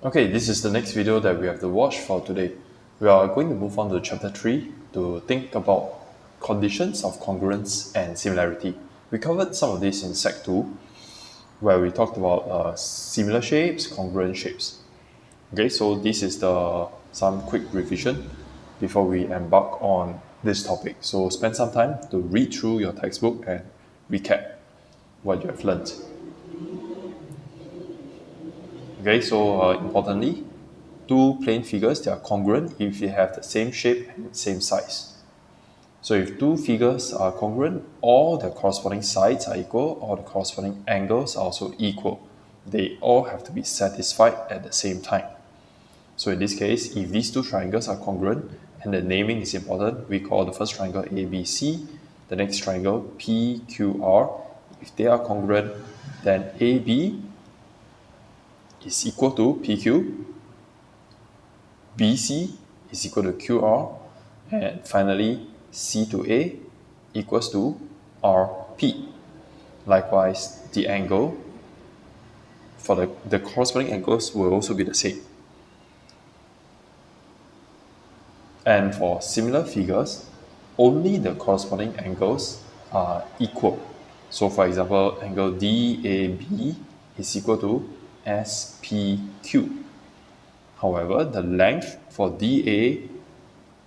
Okay, this is the next video that we have to watch for today. We are going to move on to chapter 3 to think about conditions of congruence and similarity. We covered some of this in Sec 2, where we talked about similar shapes, congruent shapes. Okay, so this is some quick revision before we embark on this topic. So spend some time to read through your textbook and recap what you have learned. Okay, so importantly, two plane figures, they are congruent if they have the same shape and same size. So if two figures are congruent, all the corresponding sides are equal, all the corresponding angles are also equal. They all have to be satisfied at the same time. So in this case, if these two triangles are congruent, and the naming is important, we call the first triangle ABC, the next triangle PQR. If they are congruent, then AB is equal to PQ, BC is equal to QR, and finally C to A equals to RP. Likewise, the angle for the corresponding angles will also be the same. And for similar figures, only the corresponding angles are equal. So for example, angle DAB is equal to SPQ. However, the length for DA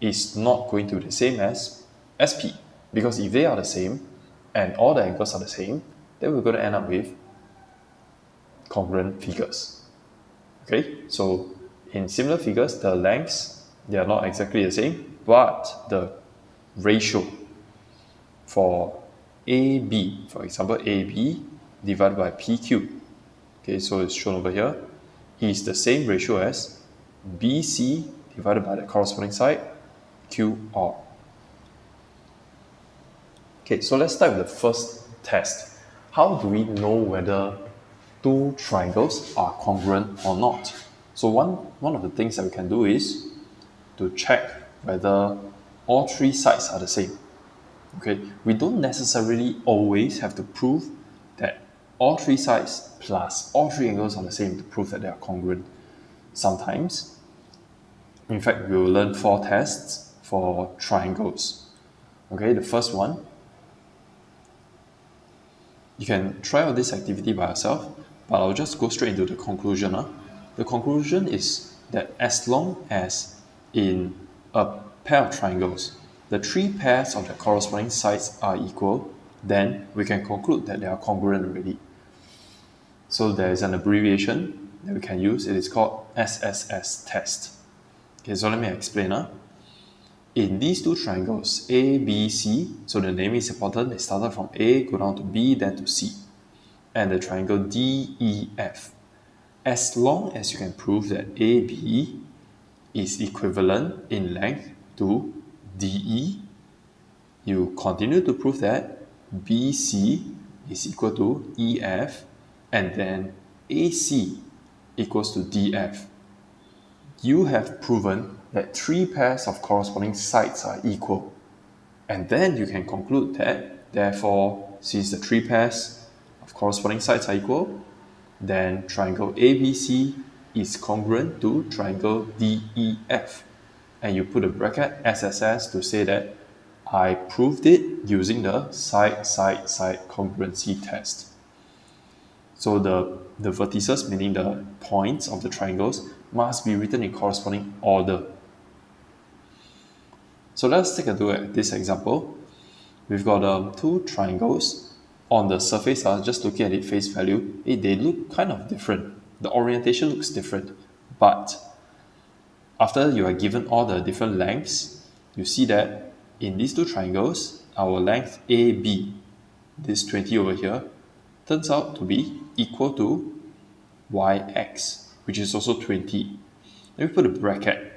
is not going to be the same as SP, because if they are the same and all the angles are the same, then we're going to end up with congruent figures. Okay, so in similar figures, the lengths, they are not exactly the same, but the ratio for AB, for example, AB divided by PQ, okay, so it's shown over here, is the same ratio as BC divided by the corresponding side, QR. Okay, so let's start with the first test. How do we know whether two triangles are congruent or not? So one of the things that we can do is to check whether all three sides are the same. Okay, we don't necessarily always have to prove that all three sides plus all three angles are the same to prove that they are congruent. Sometimes, in fact, we will learn 4 tests for triangles. Okay, the first one, you can try out this activity by yourself, but I'll just go straight into the conclusion. The conclusion is that as long as in a pair of triangles, the 3 pairs of the corresponding sides are equal, then we can conclude that they are congruent already. So there is an abbreviation that we can use. It is called SSS test. Okay, so let me explain. In these two triangles, A, B, C, so the name is important. It started from A, go down to B, then to C. And the triangle D, E, F. As long as you can prove that AB is equivalent in length to DE, you continue to prove that BC is equal to EF, and then AC equals to DF. You have proven that 3 pairs of corresponding sides are equal. And then you can conclude that, therefore, since the 3 pairs of corresponding sides are equal, then triangle ABC is congruent to triangle DEF. And you put a bracket SSS to say that I proved it using the side-side-side congruency test. So the vertices, meaning the points of the triangles, must be written in corresponding order. So let's take a look at this example. We've got 2 triangles. On the surface, just looking at it face value, they look kind of different. The orientation looks different. But after you are given all the different lengths, you see that in these 2 triangles, our length AB, this 20 over here, turns out to be equal to YX, which is also 20. Let me put a bracket.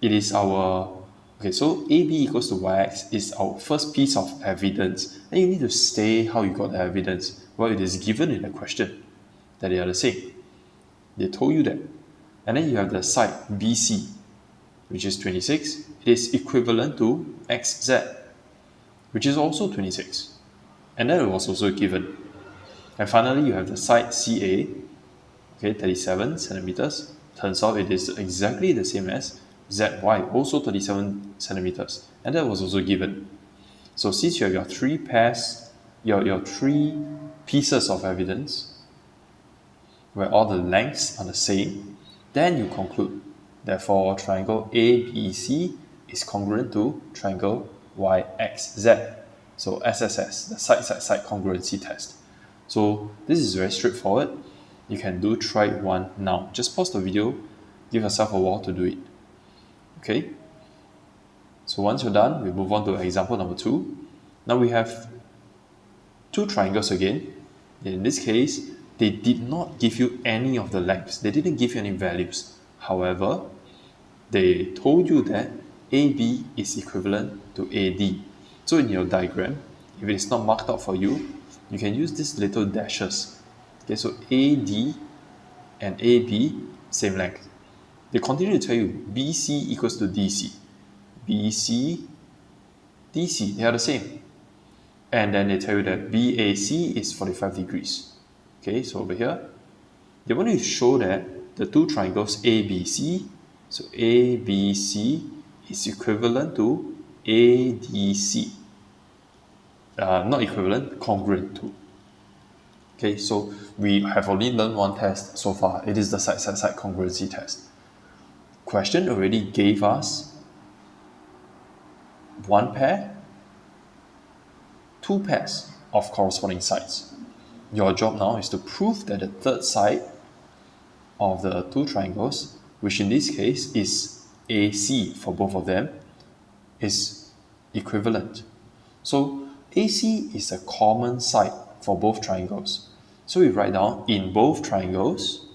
It is our, okay, so AB equals to YX is our first piece of evidence. And you need to say how you got the evidence. Well, it is given in the question that they are the same. They told you that. And then you have the side BC, which is 26. It is equivalent to XZ, which is also 26. And that was also given. And finally, you have the side CA. okay, 37 centimeters. Turns out it is exactly the same as ZY, also 37 centimeters, and that was also given. So since you have your three pairs, your three pieces of evidence, where all the lengths are the same, then you conclude. Therefore, triangle ABC is congruent to triangle YXZ. So SSS, the side-side-side congruency test. So this is very straightforward. You can try one now. Just pause the video, give yourself a while to do it. Okay? So once you're done, we move on to example number 2. Now we have two triangles again. In this case, they did not give you any of the lengths. They didn't give you any values. However, they told you that AB is equivalent to AD. So in your diagram, if it is not marked out for you, you can use these little dashes. Okay, so AD and AB, same length. They continue to tell you BC equals to DC. BC, DC, they are the same. And then they tell you that BAC is 45 degrees. Okay, so over here, they want you to show that the two triangles ABC, so ABC is equivalent to ADC. Not equivalent, congruent to. Okay, so we have only learned one test so far. It is the side-side-side congruency test. Question already gave us one pair, two pairs of corresponding sides. Your job now is to prove that the third side of the two triangles, which in this case is AC for both of them, is equivalent. So AC is a common side for both triangles. So we write down in both triangles,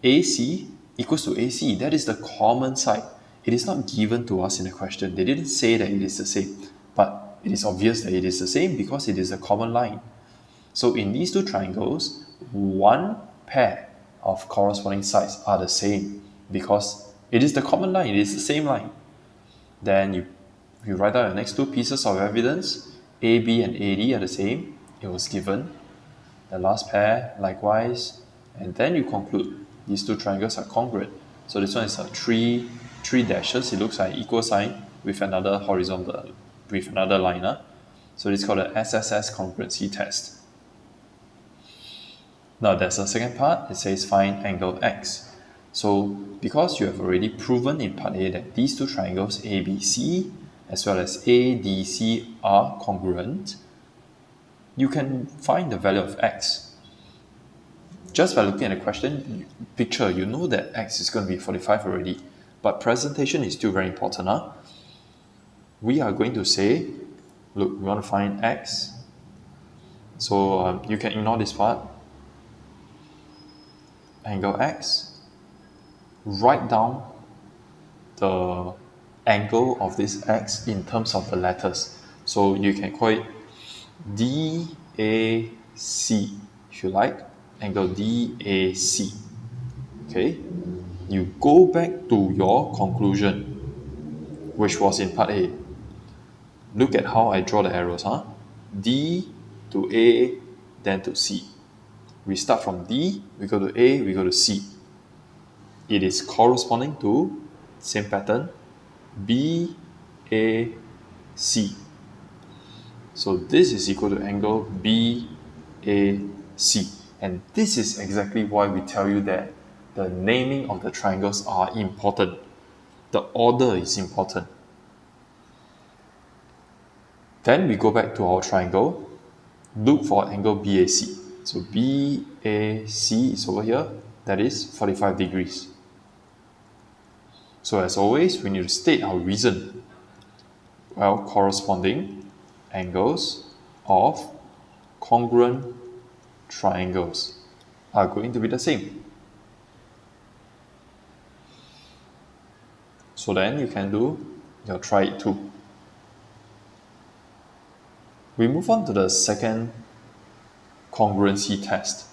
AC equals to AC. That is the common side. It is not given to us in the question. They didn't say that it is the same, but it is obvious that it is the same because it is a common line. So in these two triangles, one pair of corresponding sides are the same because it is the common line, it is the same line. Then you write down the next two pieces of evidence. AB and AD are the same. It was given. The last pair, likewise. And then you conclude these two triangles are congruent. So this one is a three dashes. It looks like an equal sign with another horizontal, with another line. So this is called the SSS congruency test. Now there's a second part. It says find angle X. So because you have already proven in part A that these two triangles ABC as well as ADC are congruent, you can find the value of X. Just by looking at the question picture, you know that X is going to be 45 already. But presentation is still very important. We are going to say, look, we want to find X. So you can ignore this part. Angle X. Write down the angle of this X in terms of the letters. So you can call it DAC, if you like, angle DAC. Okay, you go back to your conclusion, which was in part A. Look at how I draw the arrows, D to A, then to C. We start from D, we go to A, we go to C. It is corresponding to, same pattern, BAC. So this is equal to angle BAC. And this is exactly why we tell you that the naming of the triangles are important. The order is important. Then we go back to our triangle, look for angle BAC. So BAC is over here, that is 45 degrees. So as always, we need to state our reason. Well, corresponding angles of congruent triangles are going to be the same. So then you can do your try it too. We move on to the second congruency test.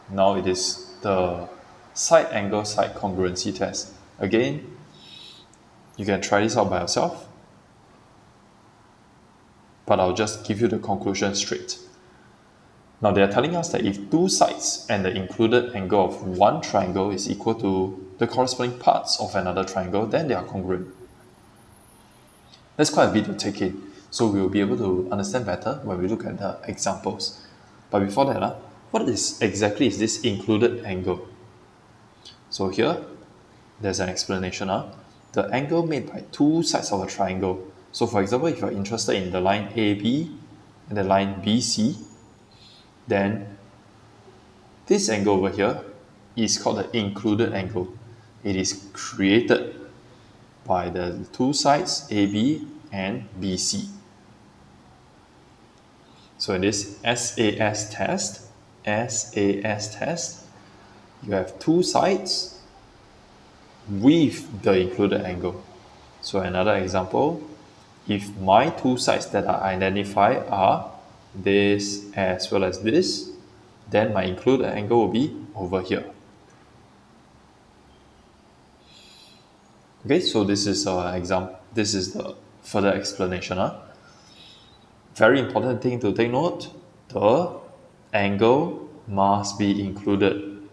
Now it is the side angle side congruency test. Again, you can try this out by yourself, but I'll just give you the conclusion straight. Now they are telling us that if two sides and the included angle of one triangle is equal to the corresponding parts of another triangle, then they are congruent. That's quite a bit to take in, so we will be able to understand better when we look at the examples. But before that, what exactly is this included angle? So here, there's an explanation. The angle made by two sides of a triangle. So for example, if you're interested in the line AB and the line BC, then this angle over here is called the included angle. It is created by the two sides AB and BC. So in this SAS test, you have two sides with the included angle. So another example, if my two sides that I identify are this as well as this, then my included angle will be over here. Okay, so this is an example. This is the further explanation. Very important thing to take note, the angle must be included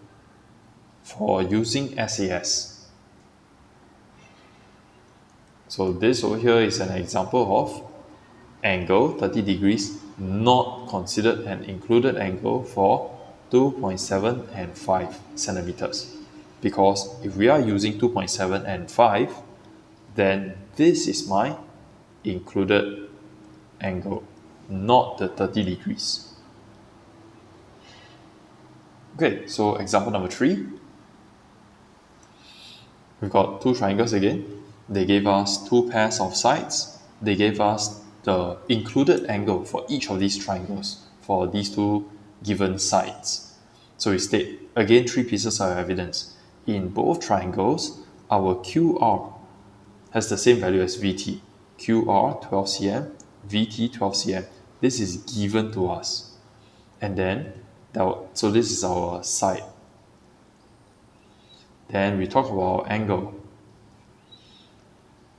for using SAS. So this over here is an example of angle 30 degrees not considered an included angle for 2.7 and 5 centimeters. Because if we are using 2.7 and 5, then this is my included angle, not the 30 degrees. Okay, so example number 3. We've got two triangles again. They gave us two pairs of sides. They gave us the included angle for each of these triangles for these two given sides. So we state, again, three pieces of evidence. In both triangles, our QR has the same value as VT. QR 12 cm, VT 12 cm. This is given to us. And then, so this is our side. Then we talk about angle.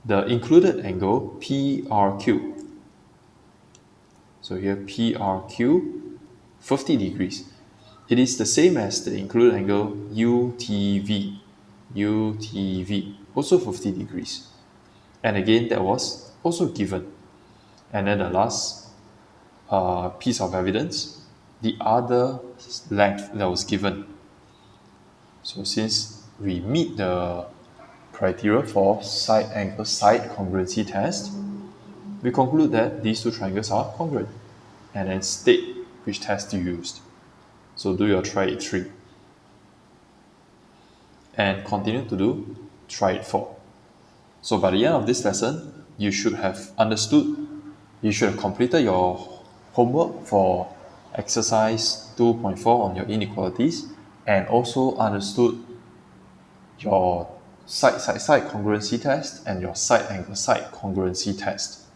The included angle PRQ. So here PRQ, 50 degrees. It is the same as the included angle UTV. UTV, also 50 degrees. And again, that was also given. And then the last piece of evidence, the other length that was given. So since we meet the criteria for side angle side congruency test, we conclude that these two triangles are congruent, and then state which test you used. So do your try it 3 and continue to do try it 4. So by the end of this lesson, you should have understood, you should have completed your homework for exercise 2.4 on your inequalities, and also understood your side congruency test and your side angle side congruency test.